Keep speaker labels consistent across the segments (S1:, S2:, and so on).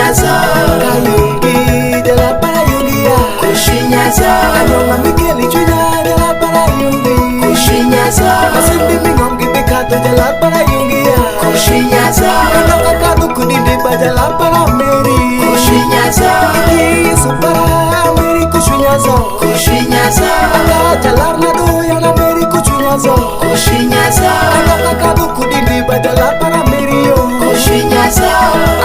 S1: kushinyaza
S2: Kayungi jala para yungi ya
S1: kushinyaza
S2: Anyonga mikeli chunya jala para yungi
S1: kushinyaza
S2: Masindi mingom gibikato jala para yungi ya
S1: kushinyaza
S2: Kanaka kadu kudindi ba jala para meri
S1: kushinyaza
S2: Iki yesu para meri kushinyaza
S1: kushinyaza
S2: Aka jalar nado yana meri kushinyaza
S1: kushinyaza
S2: Kanaka kadu kudindi ba jala para meri yo
S1: kushinyaza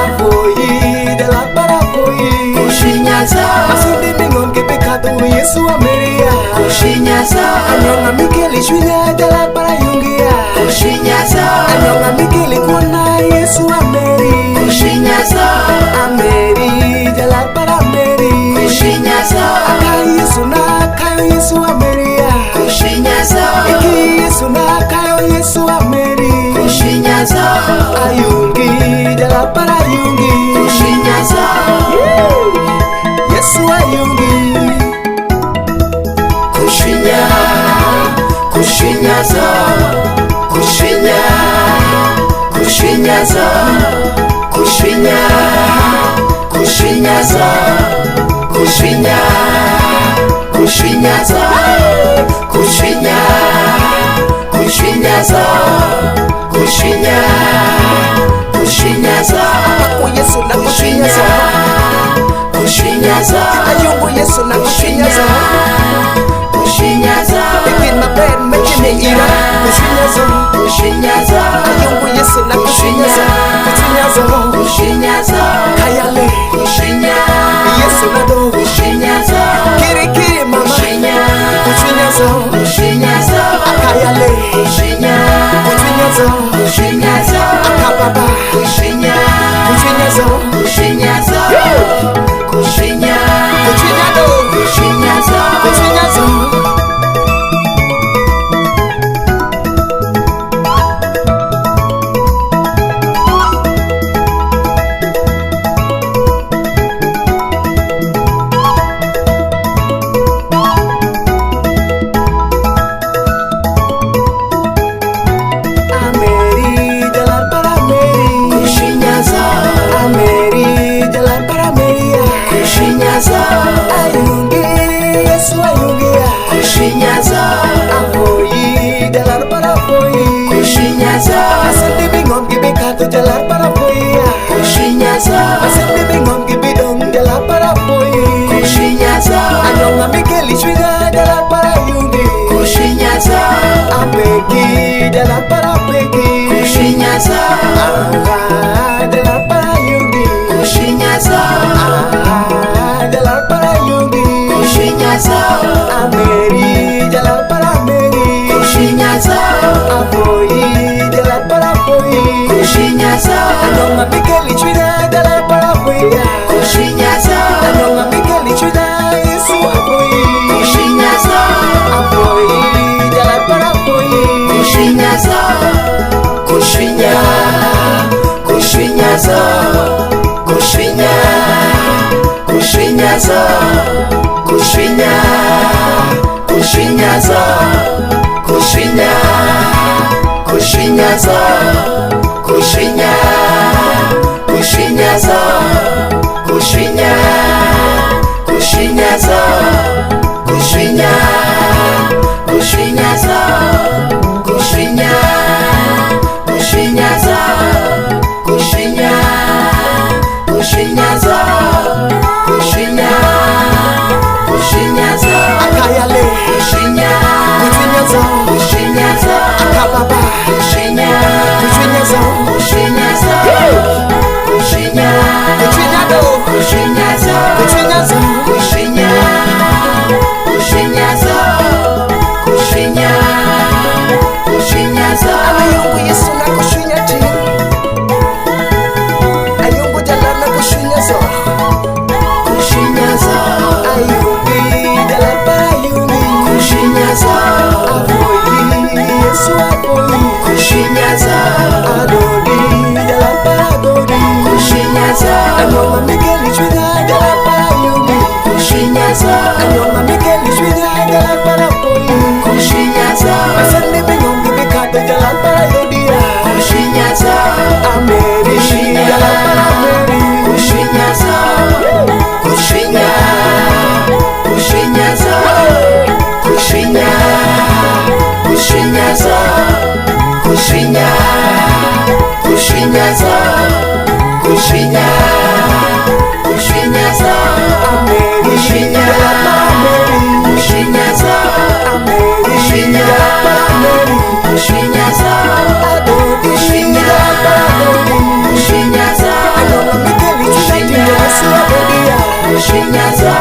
S2: Avoyi jala para avoyi
S1: kushinyaza
S2: Masindi mingom gibikato yesu wa meri ya
S1: kushinyaza
S2: Anyonga mikeli chunya jala para yungi ya
S1: kushinyaza
S2: Anyonga mikeli kuna yesu wa meri
S1: kushinyaza
S2: Ameri jala para meri
S1: kushinyaza
S2: Aka yesu na kayo yesu wa meri ya
S1: kushinyaza
S2: Iki yesu na kayo yesu wa meri
S1: kushinyaza
S2: Ayungi jala para yungi
S1: kushinyaza
S2: Yesu ayungi
S1: kushinya kushinyaza kushinya kushinyaza kushinya kushinyaza kushinya kushinyaza kushinya kushinyaza kushinya kushinyaza
S2: Ako yesu na kushinyaza
S1: kushinyaza
S2: Ayungu yesu na kushinyaza
S1: kushinyaza
S2: Begin my bed making it ira Kushinyaza
S1: kushinyaza
S2: Ayungu yesu na kushinyaza Kushinyaza
S1: kushinyaza
S2: Kayale
S1: kushinya
S2: Yesu na do
S1: kushinyaza
S2: Kiri kiri mama
S1: kushinya
S2: Kushinyaza
S1: kushinyaza
S2: Akayale
S1: kushinya
S2: Kushinyaza
S1: kushinyaza
S2: Akababa
S1: kushinya
S2: Kushinyaza
S1: kushinyaza kushinya
S2: Kushinyado
S1: kushinyaza
S2: Kushinyaza Ameri jalan para meri
S1: kushinyaza
S2: Ameri jalan para meri
S1: kushinyaza
S2: Ayungi Yesu ayungi ya
S1: kushinyaza
S2: Avoyi jalan para avoyi
S1: kushinyaza
S2: Asante bingom gibikato jalan para avoyi ya
S1: kushinyaza
S2: Asante bingom gibidong jalan para avoyi
S1: kushinyaza
S2: Anyonga mikeli shwiga jalan para yungi
S1: kushinyaza
S2: Apeki jalan para peki
S1: kushinyaza
S2: Anga jalan para yungi
S1: kushinyaza
S2: Anga jalan para yungi
S1: kushinyaza
S2: Ameri jalan para meri
S1: kushinyaza
S2: Avoyi jalan para avoyi
S1: kushinyaza
S2: Anyonga mikeli shwiga jalan para avoyi
S1: kushinyaza
S2: Anyonga mikeli shwiga Yesu avoyi
S1: kushinyaza
S2: Avoyi jalan para avoyi
S1: kushinyaza kushinya kushinyaza kushinya kushinyaza kushinya kushinyaza kushinya kushinyaza kushinya kushinyaza kushinya kushinyaza kushinya kushinyaza kushinya kushinyaza kushinya kushinyaza kushinya kushinyaza
S2: Akayale
S1: kushinya
S2: Kushinyaza
S1: kushinyaza
S2: Akababa
S1: kushinya
S2: Kushinyaza
S1: kushinyaza kushinya
S2: Kushinyado
S1: kushinyaza
S2: Kushinyaza
S1: kushinya kushinyaza kushinya kushinyaza
S2: Ayungu Yesu na kushinyati Ayungu jalan na kushinyaza
S1: kushinyaza
S2: Ayungi jalan para yungi
S1: kushinyaza
S2: Avoyi Yesu avoyi
S1: kushinyaza
S2: Adodi jalan para adodi
S1: kushinyaza
S2: Anyonga mikeli shwiga jalan para yungi
S1: kushinyaza
S2: Anyonga mikeli shwiga jalan para avoyi
S1: kushinyaza
S2: Asante bingom gibikato jalan para yodia
S1: kushinyaza
S2: Ameri jalan para meri
S1: kushinyaza Shinyaza